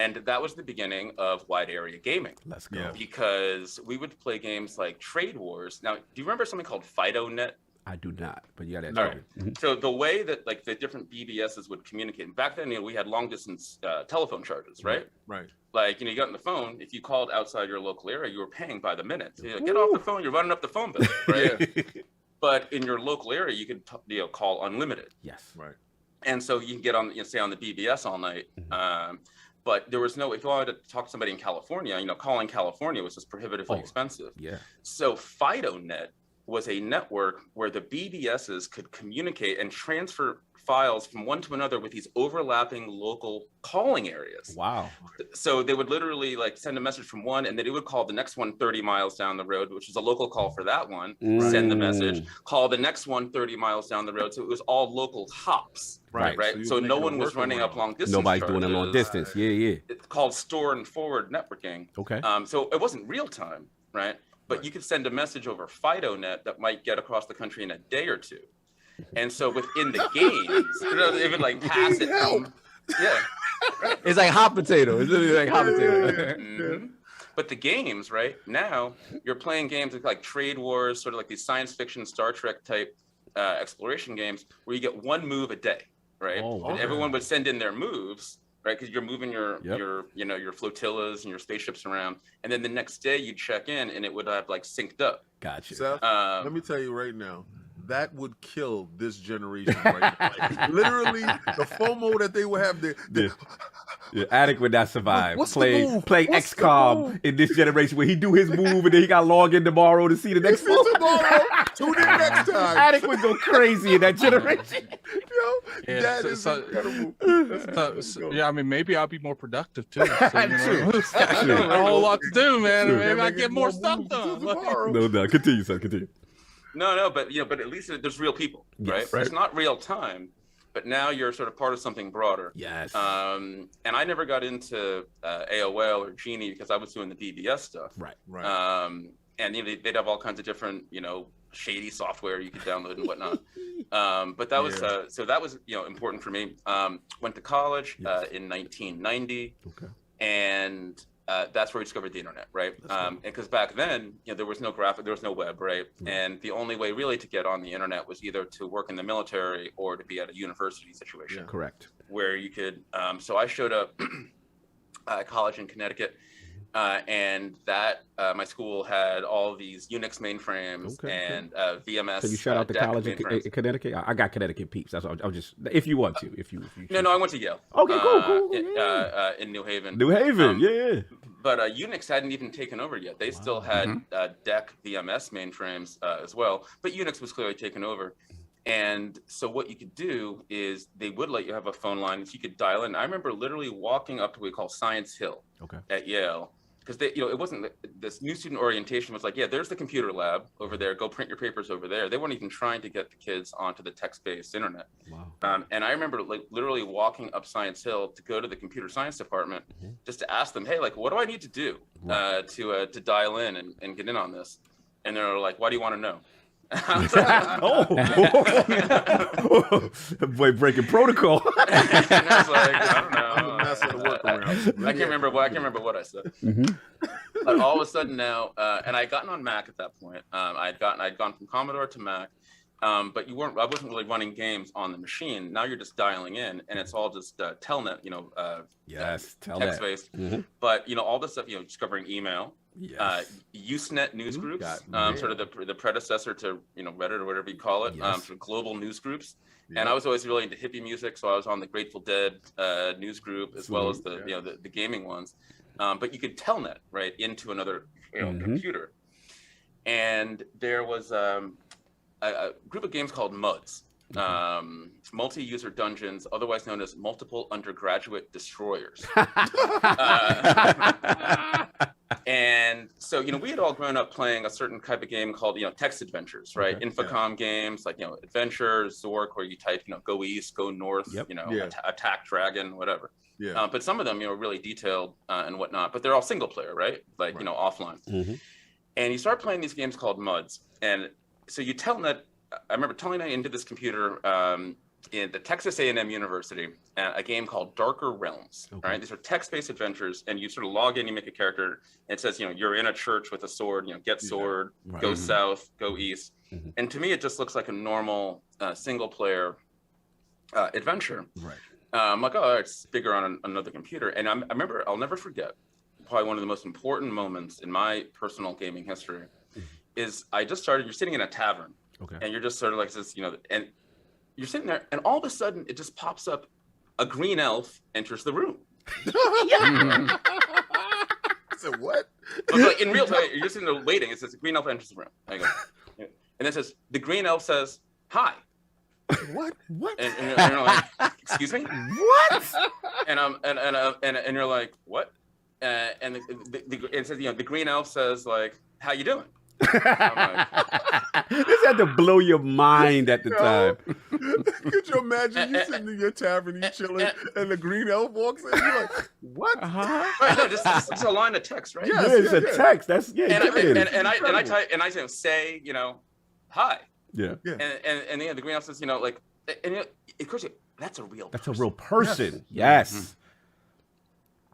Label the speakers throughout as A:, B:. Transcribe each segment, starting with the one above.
A: And that was the beginning of wide area gaming.
B: Let's go.
A: Because we would play games like Trade Wars. Now, do you remember something called FidoNet?
B: I do not, but yeah, that's
A: right. So the way that like the different BBSs would communicate, back then, we had long distance telephone charges, right?
C: Right.
A: Like, you got on the phone, if you called outside your local area, you were paying by the minute. So get off the phone, you're running up the phone bill, right? But in your local area, you could call unlimited.
B: Yes.
C: Right.
A: And so you can get on, stay on the BBS all night. But there was no, if you wanted to talk to somebody in California, calling California was just prohibitively expensive.
B: Yeah.
A: So FidoNet was a network where the BBSs could communicate and transfer files from one to another with these overlapping local calling areas.
B: Wow.
A: So they would literally send a message from one, and then it would call the next one 30 miles down the road, which is a local call for that one, send the message, call the next one 30 miles down the road. So it was all local hops.
B: Right.
A: So no one was running up long distance.
B: Nobody's doing a long distance. Yeah.
A: It's called store and forward networking.
B: Okay.
A: So it wasn't real time, right? But you could send a message over FidoNet that might get across the country in a day or two. And so within the games, it would pass it. Yeah.
B: It's like hot potato. It's literally like hot potato.
A: But the games, right now, you're playing games like Trade Wars, sort of like these science fiction Star Trek type exploration games where you get one move a day, right? And everyone would send in their moves, right? Because you're moving your flotillas and your spaceships around, and then the next day you check in and it would have synced up.
B: Gotcha.
C: Seth, let me tell you right now, that would kill this generation right now. Literally, the FOMO that they would have.
B: Yeah, Attic would not survive.
C: What's
B: playing
C: What's
B: XCOM in this generation where he do his move and then he got to log in tomorrow to see the next move.
C: Tune in next time.
B: Attic would go crazy in that generation.
C: That is incredible.
D: Yeah, I mean, maybe I'll be more productive too. So, a whole lot to do, man. Maybe I get more stuff done.
B: No, continue, son. Continue.
A: No, but but at least there's real people, right? It's not real time, but now you're sort of part of something broader.
B: Yes.
A: And I never got into AOL or Genie because I was doing the BBS stuff.
B: Right.
A: And they'd have all kinds of different, shady software you could download and whatnot. But that was so that was important for me. Went to college in 1990.
B: Okay.
A: And that's where we discovered the internet, right? Because back then, there was no graphic, there was no web, right? And the only way really to get on the internet was either to work in the military or to be at a university situation.
B: Yeah. Correct.
A: Where you could, so I showed up at college in Connecticut, and that my school had all these Unix mainframes and VMS.
B: So you shout out the college in Connecticut? I got Connecticut peeps. That's all. I'll just, if you want to, if you.
A: No, I went to Yale.
B: Okay, cool.
A: In New Haven.
B: New Haven, yeah.
A: But Unix hadn't even taken over yet. They still had DEC VMS mainframes as well, but Unix was clearly taken over. And so what you could do is they would let you have a phone line so you could dial in. I remember literally walking up to what we call Science Hill at Yale. Because they, it wasn't this new student orientation was there's the computer lab over there. Go print your papers over there. They weren't even trying to get the kids onto the text-based internet.
B: Wow.
A: And I remember literally walking up Science Hill to go to the computer science department just to ask them, hey, what do I need to do to dial in and get in on this? And they're like, why do you want to know?
B: Boy, breaking protocol.
A: And I was like, I don't know. I can't remember what I said. But all of a sudden now, and I had gotten on Mac at that point. I'd gone from Commodore to Mac, but I wasn't really running games on the machine. Now you're just dialing in, and it's all just telnet, text based. But all this stuff, discovering email. Usenet news groups, sort of the predecessor to Reddit or whatever you call it, sort of global news groups. And I was always really into hippie music, so I was on the Grateful Dead news group as well as the gaming ones. But you could telnet right into another computer, and there was a group of games called MUDs. Multi-user dungeons, otherwise known as multiple undergraduate destroyers. And so, we had all grown up playing a certain type of game called, text adventures, right? Infocom games like, Adventure, Zork, where you type, go east, go north, attack dragon, whatever. But some of them, really detailed and whatnot, but they're all single player, right? Offline. And you start playing these games called MUDs. And so you telnet, I remember telling that into this computer in the Texas A&M University a game called Darker Realms. Okay. All right, these are text-based adventures, and you sort of log in, you make a character, and it says, you're in a church with a sword, get sword, go south, go east. And to me, it just looks like a normal single-player adventure. Right. I'm like, oh, it's bigger on another computer. And I remember, I'll never forget, probably one of the most important moments in my personal gaming history is I just started, you're sitting in a tavern, and you're just sort of like this, and you're sitting there, and all of a sudden it just pops up, a green elf enters the room.
C: I said, what?
A: But like in real time, you're just sitting there waiting. It says, the green elf enters the room. I go, and then it says, the green elf says, hi.
C: What?
A: And you're like, excuse me?
B: What?
A: And you're like, what? And it says, the green elf says, like, how you doing? I'm like,
B: this had to blow your mind at the time.
C: Could you imagine you sitting in your tavern, you chilling, and the green elf walks in? You're like, what?
A: Right, no, just a line of text, right?
B: Yeah, it's a text. That's
A: and I type and I say, hi.
B: Yeah.
A: And the green elf says, like, and of course, that's a real
B: person. Yes.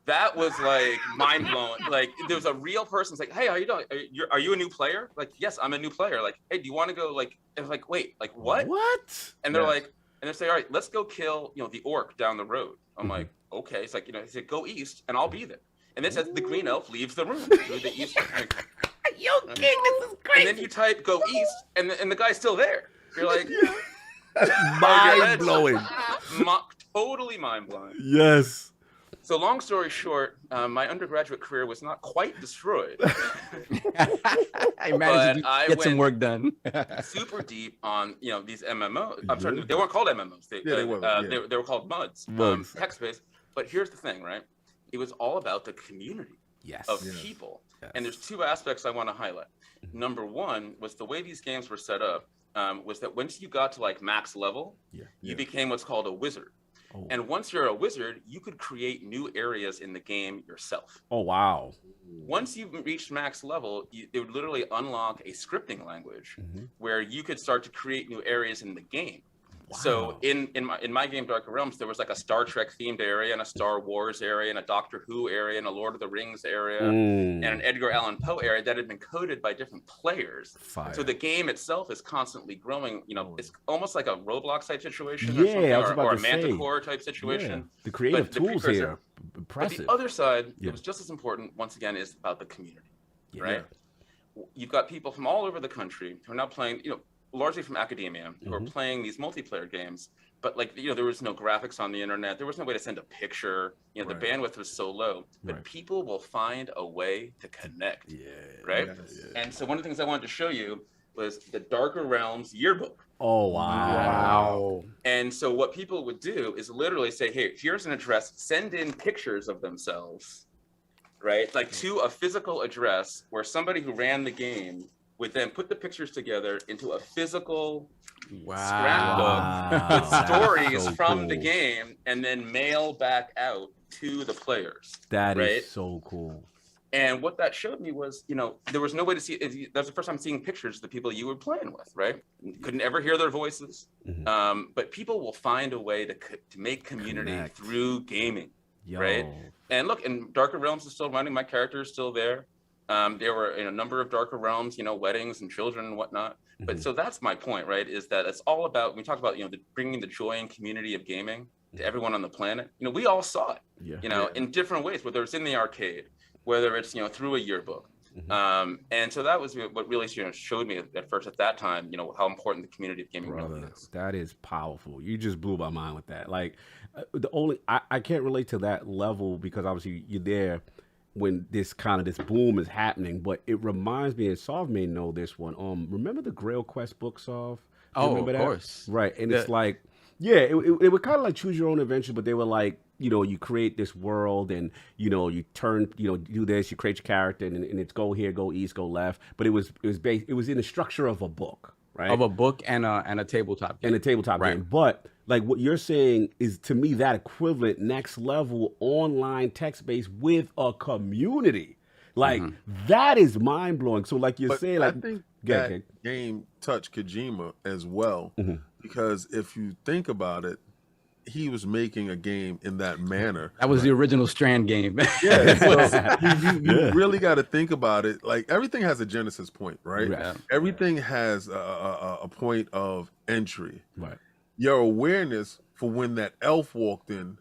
A: That was like mind blowing. Like there was a real person. It's like, hey, how you doing? Are you a new player? Like, yes, I'm a new player. Like, hey, do you want to go? Like, it's like, wait, like what?
B: What?
A: And they're like, and they say, all right, let's go kill, the orc down the road. I'm like, okay. It's like, he said, go east, and I'll be there. And then it says the green elf leaves the room through the east.
B: Yo, king, this is crazy.
A: And then you type go east, and the guy's still there. You're like,
B: mind blowing.
A: Totally mind blowing.
B: Yes.
A: So long story short, my undergraduate career was not quite destroyed.
E: I managed to get some work done.
A: Super deep on these MMOs. I'm sorry, they weren't called MMOs. They were called MUDs, text-based. But here's the thing, right? It was all about the community of people. Yes. And there's two aspects I want to highlight. Number one was the way these games were set up was that once you got to like max level, you became what's called a wizard. Oh. And once you're a wizard, you could create new areas in the game yourself.
B: Oh, wow.
A: Once you reached max level, it would literally unlock a scripting language where you could start to create new areas in the game. Wow. So in my game, Darker Realms, there was like a Star Trek themed area and a Star Wars area and a Doctor Who area and a Lord of the Rings area and an Edgar Allan Poe area that had been coded by different players. Fire. So the game itself is constantly growing. It's almost like a Roblox type situation or a Manticore type situation.
B: Yeah. The creative tools here, impressive.
A: But the other side, that was just as important, once again, is about the community, right? You've got people from all over the country who are now playing, largely from academia, who are playing these multiplayer games, but like, there was no graphics on the internet. There was no way to send a picture. The bandwidth was so low, but people will find a way to connect, right? And so one of the things I wanted to show you was the Darker Realms yearbook.
B: Oh, wow.
A: And so what people would do is literally say, hey, here's an address, send in pictures of themselves, right? Like to a physical address where somebody who ran the game would then put the pictures together into a physical scrapbook with stories from the game and then mail back out to the players.
B: That is so cool.
A: And what that showed me was, there was no way to see it. That was the first time seeing pictures of the people you were playing with, right? You couldn't ever hear their voices. But people will find a way to make community through gaming, right? And look, and Darker Realms is still running. My character is still there. There were a number of Darker Realms, weddings and children and whatnot. But so that's my point, right? Is that it's all about, when we talk about, bringing the joy and community of gaming to everyone on the planet. We all saw it, in different ways, whether it's in the arcade, whether it's, through a yearbook. And so that was what really, showed me at first at that time, how important the community of gaming really is.
B: That is powerful. You just blew my mind with that. Like I can't relate to that level because obviously you're there when this boom is happening, but it reminds me, and Sov may know this one. Remember the Grail Quest book, Sov?
E: Oh, of course.
B: Right, and it's like, it would kind of like choose your own adventure, but they were like, you create this world, and you turn, do this, you create your character, and it's go here, go east, go left. But it was in the structure of a book, right?
E: Of a book and a tabletop game.
B: And a tabletop game, but. Like what you're saying is to me that equivalent next level online text-based with a community. Like that is mind blowing. So like you're saying, like
C: I think that game touched Kojima as well because if you think about it, he was making a game in that manner.
E: That was the original Strand game.
C: Yeah, so you really got to think about it. Like everything has a genesis point, right?
E: Yeah.
C: Everything has a point of entry.
B: Right.
C: Your awareness for when that elf walked in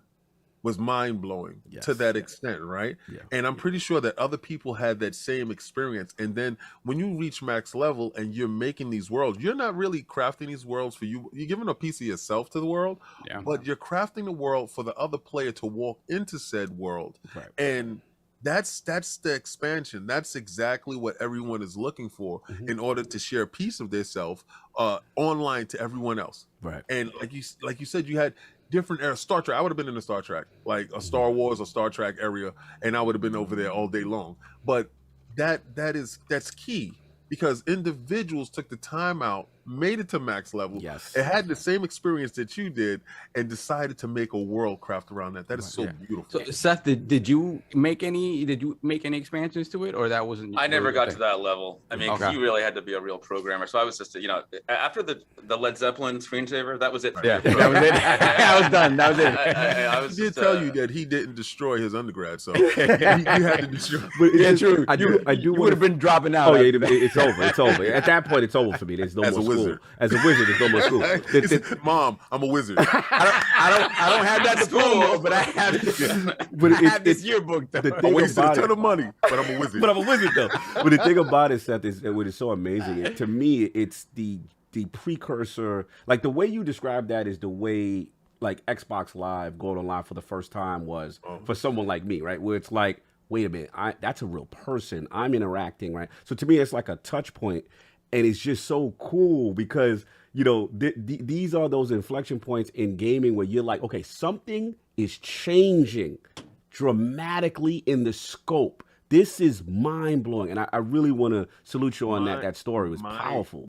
C: was mind-blowing to that extent, right?
B: Yeah.
C: And I'm pretty sure that other people had that same experience. And then when you reach max level and you're making these worlds, you're not really crafting these worlds for you. You're giving a piece of yourself to the world, but you're crafting the world for the other player to walk into said world.
B: Right.
C: And that's the expansion. That's exactly what everyone is looking for in order to share a piece of their self online to everyone else.
B: Right.
C: And like you said, you had different era. Star Trek, I would have been in a Star Trek, like a Star Wars or Star Trek area, and I would have been over there all day long. But that's key, because individuals took the time out, made it to max level, it had the same experience that you did, and decided to make a world craft around that. That is so beautiful.
E: So Seth, did you make any expansions to it, or that wasn't?
A: I never got to that level. I mean, you really had to be a real programmer. So I was just, after the Led Zeppelin screensaver, that was it.
E: Yeah, that was it. I was done. That was it.
C: I did tell you that he didn't destroy his undergrad, so you had to destroy.
B: But true. You
E: would have been dropping out.
B: Oh yeah, it's over. It's over. At that point, it's over for me. There's no more school. As a wizard, there's no more school.
C: Mom, I'm a wizard.
E: I don't have that diploma, but I have this yearbook. Though.
C: I wasted a ton of money, but I'm a wizard.
B: But I'm a wizard though. But the thing about it, Seth, is what is so amazing. To me, it's the precursor. Like the way you describe that is the way like Xbox Live going online for the first time was for someone like me, right? Where it's like, wait a minute, that's a real person. I'm interacting, right? So to me, it's like a touch point. And it's just so cool because, these are those inflection points in gaming where you're like, okay, something is changing dramatically in the scope. This is mind blowing. And I really want to salute you on that. That story was powerful.